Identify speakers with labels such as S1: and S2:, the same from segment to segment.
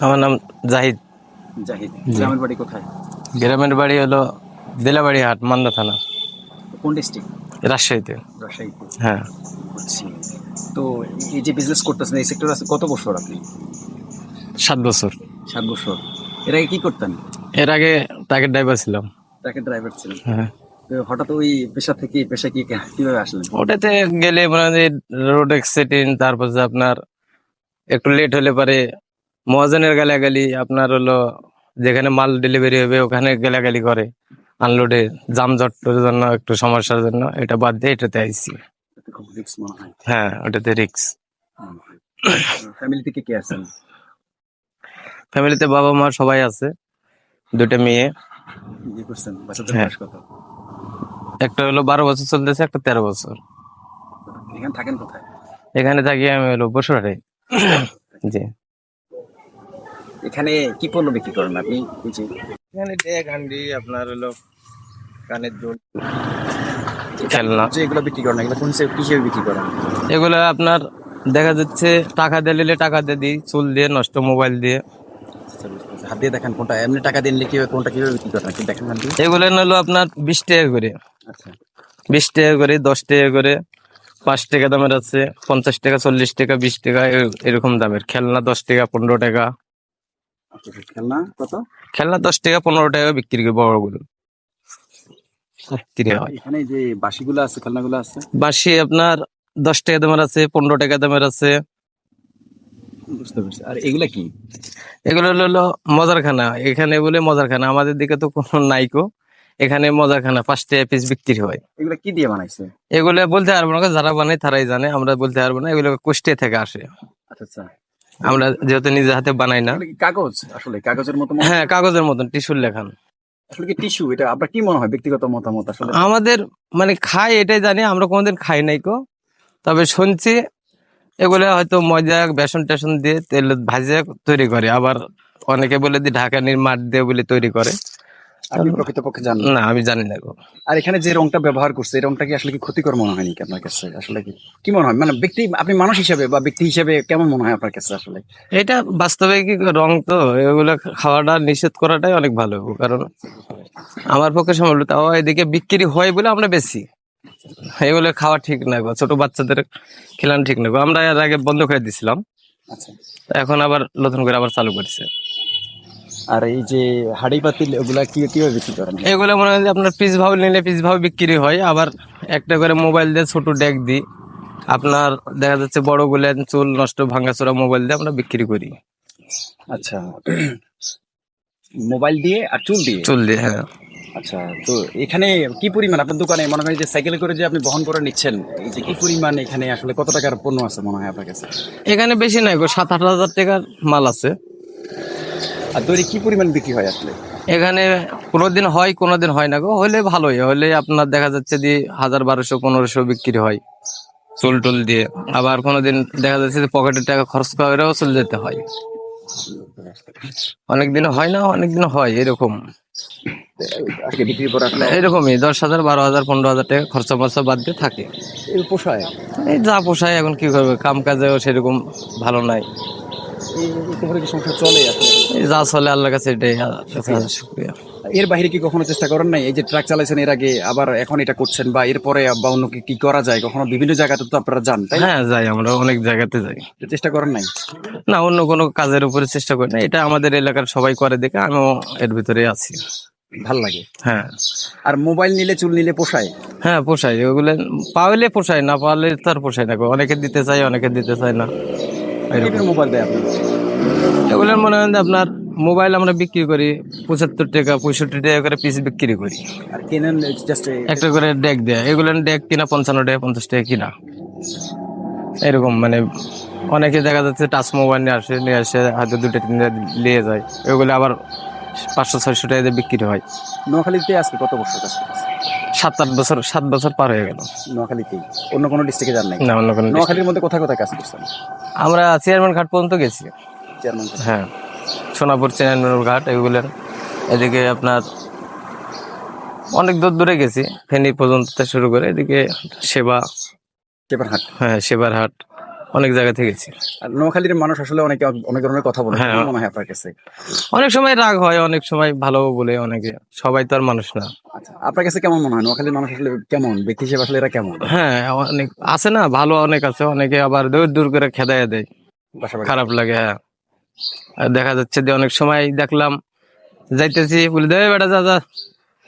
S1: আমার নাম জাহিদ।
S2: জাহিদ।
S1: জি।
S2: গ্রামের বাড়ি কোথায়?
S1: গ্রামের বাড়ি হলো দিলাবাড়ি হাট, মান্দা থানা,
S2: কোন ডিস্ট্রিক্ট?
S1: রাজশাহীতে।
S2: রাজশাহীতে।
S1: হ্যাঁ।
S2: বুঝছি। তো এই যে বিজনেস করতেছেন এই সেক্টর আছে কত বছর আপনি?
S1: 7 বছর।
S2: 7 বছর। এর আগে কি করতেন?
S1: এর আগে ট্রাকের ড্রাইভার ছিলাম।
S2: ট্রাকের ড্রাইভার ছিলেন।
S1: হ্যাঁ।
S2: তো হঠাৎ ওই পেশা থেকে এই পেশায় কিভাবে আসলেন?
S1: ওটাতে গেলে মনে হয় রোড অ্যাক্সিডেন্ট, তারপর যে আপনার একটু লেট হলে পারে মহাজনের গালাগালি, আপনার হলো যেখানে মাল ডেলিভারি হবে ওখানে গালাগালি করে, আনলোডে জামজটের জন্য, একটু সমস্যার জন্য এটা বাদ দিয়ে এটাতে আইছি।
S2: এটা খুব রিস্ক মনে হয়।
S1: হ্যাঁ, ওটাতে রিক্স।
S2: ফ্যামিলি থেকে কে আছেন?
S1: ফ্যামিলিতে বাবা মা সবাই আছে, 2টা মেয়ে।
S2: বিয়ে করছেন? বাচ্চাদের
S1: হ্যাঁ,
S2: বয়স কত?
S1: একটা হলো 12 বছর চলতেছে, একটা 13 বছর।
S2: এখানে থাকেন কোথায়?
S1: এখানে থাকি আমি হলো বসুরহাটে। জি।
S2: এখানে কি পণ্য বিক্রি করেন আপনি? এই যে
S1: এখানে ট্যাগ হান্ডি, আপনার হলো কানের দুল, খেলনা,
S2: যে এগুলো বিক্রি করেন এগুলো কোন হিসেবে বিক্রি করেন?
S1: এগুলো আপনার দেখা যাচ্ছে টাকা দিয়ে নিলে টাকা দিয়ে দিই, চুল দিয়ে, নষ্ট মোবাইল দিয়ে।
S2: আচ্ছা, বুঝতে পারছি। হাত দিয়ে দেখান কোনটা এমনি টাকা দিলে কি কোনটা কিভাবে বিক্রি করেন একটু দেখেন হাত দিয়ে।
S1: এগুলো হলো আপনার 20 টাকা করে,
S2: আচ্ছা
S1: 20 টাকা করে, 10 টাকা করে, 5 টাকা দামের আছে, 50 টাকা, 40 টাকা, 20 টাকা, এরকম দামের। খেলনা 10 টাকা, 15 টাকা।
S2: আচ্ছা। খেলনা কত?
S1: খেলনা 10 টাকা, 15 টাকা বিক্রি করি, বড়গুলো বিক্রি হয়।
S2: এখানে যে বাঁশিগুলো আছে খেলনাগুলো আছে
S1: বাঁশি আপনার 10 টাকা দামের আছে, 15 টাকা দামের আছে।
S2: বুঝতে পারছি। আর এগুলা কি?
S1: এগুলো হলো মজার খানা, এখানে বলে মজার খানা, আমাদের দিকে তো কোনো নাইকো। এখানে মজার খানা 5 টাকা পিস বিক্রি হয়।
S2: এগুলা কি দিয়ে বানাইছে?
S1: এগুলো বলতে পারবো না, যারা বানায় তারাই জানে, আমরা বলতে পারবো না। এগুলো কুষ্টিয়া থেকে আসে,
S2: আচ্ছা আচ্ছা।
S1: আমরা যেহেতু নিজে হাতে বানাই না।
S2: এগুলো কি কাগজ? আসলে কাগজের মতো মনে
S1: হ্যাঁ,
S2: হয়।
S1: কাগজের মতন, টিস্যুর লেখান।
S2: আসলে কি টিস্যু? এটা আপনার কি মনে হয় ব্যক্তিগত মতামত আসলে?
S1: আমাদের মানে খাই এটাই জানি, আমরা কোনোদিন খাই নাই কো, তবে শুনছি এগুলো হয়তো ময়দা, বেসন টেসন দিয়ে তেল ভাজে তৈরি করে, আবার অনেকে বলে যে ঢাকানির মাঠ দিয়ে বলে তৈরি করে।
S2: আপনি প্রকৃতপক্ষে জানেন?
S1: না, আমি জানি না গো।
S2: আর এখানে যে রংটা ব্যবহার করছে এই রংটা কি আসলে কি ক্ষতিকর মনে হয়নি কি আপনার কাছে? আসলে কি কি মনে হয় মানে ব্যক্তি আপনি মানুষ হিসেবে বা ব্যক্তি হিসেবে কেমন মনে হয় আপনার কাছে আসলে?
S1: এটা বাস্তবে কি রং তো, এগুলো খাওয়াটা নিষেধ করাটাই অনেক ভালো, কারণ আমার পক্ষে সম্ভব না। তাও এদিকে বিক্রি হয় বলে আমরা বেশি, এগুলো খাওয়া ঠিক না গো, ছোট বাচ্চাদের খেলানো ঠিক না গো। আমরা এর আগে বন্ধ করে দিছিলাম,
S2: আচ্ছা।
S1: এখন আবার নতুন করে আবার চালু করছে।
S2: আর এই যে হাঁড়ি পাতিল ওগুলা কিভাবে বিক্রি করেন?
S1: এগুলো মনে হয় যে আপনার পিস ভাও নিলে পিস ভাও বিক্রি হয়, আবার একটা করে মোবাইল দিয়ে ছোট ডেক দিই, আপনার দেখা যাচ্ছে বড় গুলো চুল নষ্ট ভাঙাচোরা মোবাইল দিয়ে আমরা বিক্রি করি।
S2: আচ্ছা। মোবাইল দিয়ে আর চুল দিয়ে?
S1: চুল দিয়ে, হ্যাঁ।
S2: আচ্ছা। তো এখানে কি পরিমাণ আপনার দোকানে মনে হয় যে সাইকেলে করে যে আপনি বহন করে নিচ্ছেন এই যে কি পরিমাণ এখানে আসলে কত টাকার পণ্য আছে মনে হয় আপনার কাছে?
S1: এখানে বেশি নাই গো, 7-8 হাজার টাকার মাল আছে।
S2: আর দৈনিক কি পরিমাণ বিক্রি হয় আসলে?
S1: এখানে কোনোদিন হয়, কোনোদিন হয় না গো। হলে ভালোই, হলে আপনার দেখা যাচ্ছে যে 1000, 1200, 1500 বিক্রি হয় চুল টুল দিয়ে। আবার কোনোদিন দেখা যাচ্ছে যে পকেটের টাকা খরচ করেও চলে যেতে হয়। অনেকদিন হয় না, অনেকদিন হয়, এরকম।
S2: আজকে বিক্রি করে আসলে
S1: এরকমই 10,000, 12,000, 15,000 টাকা খরচা মরচা বাদ দিয়ে থাকে।
S2: এই পোষায়?
S1: এই যা পোষায়, এখন কি করবে, কাম কাজেও সেরকম ভালো নাই।
S2: এতে করে কি সংসার চলে আসলে?
S1: এই যা চলে আল্লাহর কাছে এটাই শুকরিয়া।
S2: এর বাইরে কি কখনো চেষ্টা করেন নাই? এই যে ট্রাক চালাইছেন এর আগে আবার এখন এটা করছেন বা এরপরে বা অন্য কি করা যায়? কখনো বিভিন্ন জায়গাতে তো আপনারা যান তাই না?
S1: হ্যাঁ, যাই, আমরা অনেক জায়গাতে যাই।
S2: চেষ্টা করেন নাই?
S1: না, অন্য কোনো কাজের উপরে চেষ্টা করি না, এটা আমাদের এলাকার সবাই করে দেখে আমিও এর ভিতরে আছি।
S2: ভাল লাগে।
S1: হ্যাঁ।
S2: আর মোবাইল নিলে চুল নিলে পোষায়?
S1: হ্যাঁ, পোষায়, ওগুলো পাওয়ালে পোষায়, না পাওয়ালে তার পোষায় না গো। অনেকে দিতে চায়, অনেকে দিতে চায় না, এরকম।
S2: মোবাইল দেয় আপনি?
S1: এগুলোর মনে হয় যে আপনার মোবাইল আমরা বিক্রি করি 75 টাকা, 65 টাকা করে পিস বিক্রি করি।
S2: আর কেনেন জাস্ট
S1: একটা করে ডেক দেয়, এগুলো ডেক কিনা 55 টাকা, 50 টাকা কিনা, এরকম। মানে অনেকে দেখা যাচ্ছে টাচ মোবাইল নিয়ে আসে হয়তো 2টা 3টা নিয়ে যায়, এগুলো আবার 500-600 টাকা দিয়ে বিক্রি হয়।
S2: নোয়াখালীতে আজকে কত বছর কাজ করতেছেন?
S1: 7-8 বছর, 7 বছর পার হয়ে গেল।
S2: নোয়াখালীতেই? অন্য কোনো ডিস্ট্রিক্টে যান নাই?
S1: না, অন্য কোনো
S2: নোয়াখালীর মধ্যে কোথায় কোথায় কাজ করছেন?
S1: আমরা চেয়ারম্যান ঘাট পর্যন্ত গেছি।
S2: চেয়ারম্যান?
S1: হ্যাঁ, সোনাপুর, চেয়ারম্যান ঘাট, এগুলো। এদিকে আপনার অনেক দূর দূরে গেছি, ফেনী পর্যন্ত শুরু করে এদিকে সেবা।
S2: চেপারহাট?
S1: হ্যাঁ, সেবার হাট। অনেক জায়গা থেকেছি।
S2: আর নোয়াখালীর মানুষ আসলে অনেকে অনেক ধরনের কথা বলে,
S1: হ্যাঁ।
S2: কেমন মনে হয় আপনার কাছে?
S1: অনেক সময় রাগ হয়, অনেক সময় ভালো বলে অনেকে, সবাই তো আর মানুষ না।
S2: আচ্ছা, আপনার কাছে কেমন মনে হয় নোয়াখালীর মানুষ আসলে কেমন ব্যক্তি হিসেবে আসলে এরা কেমন?
S1: হ্যাঁ, অনেক আছে না, ভালো অনেক আছে, অনেকে আবার দূর দূর করে খেদাইয়া দেয়,
S2: বাসা
S1: খারাপ লাগে। হ্যাঁ, আর দেখা যাচ্ছে যে অনেক সময় দেখলাম যাইতেছি বলে দেয় বেটা যা যা,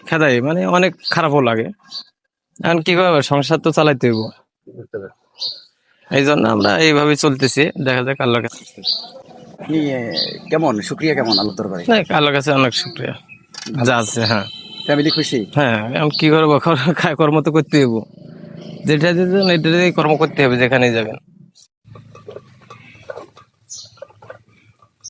S1: খেদাই, মানে অনেক খারাপও লাগে। এখন কি করবো, সংসার তো চালাইতে হইব,
S2: বুঝতে পারছি।
S1: এই জন্য আমরা এইভাবে চলতেছি, দেখা যাক আল্লাহর কাছে।
S2: আপনি কেমন শুক্রিয়া কেমন আল্লাহ দরবারে?
S1: না, আল্লাহর কাছে অনেক শুক্রিয়া যা আছে। হ্যাঁ।
S2: ফ্যামিলি খুশি?
S1: হ্যাঁ, এখন কি করবো, কর্ম তো করতে হইব, যেটা দিতেন এটা কর্ম করতে হবে যেখানে যাবেন।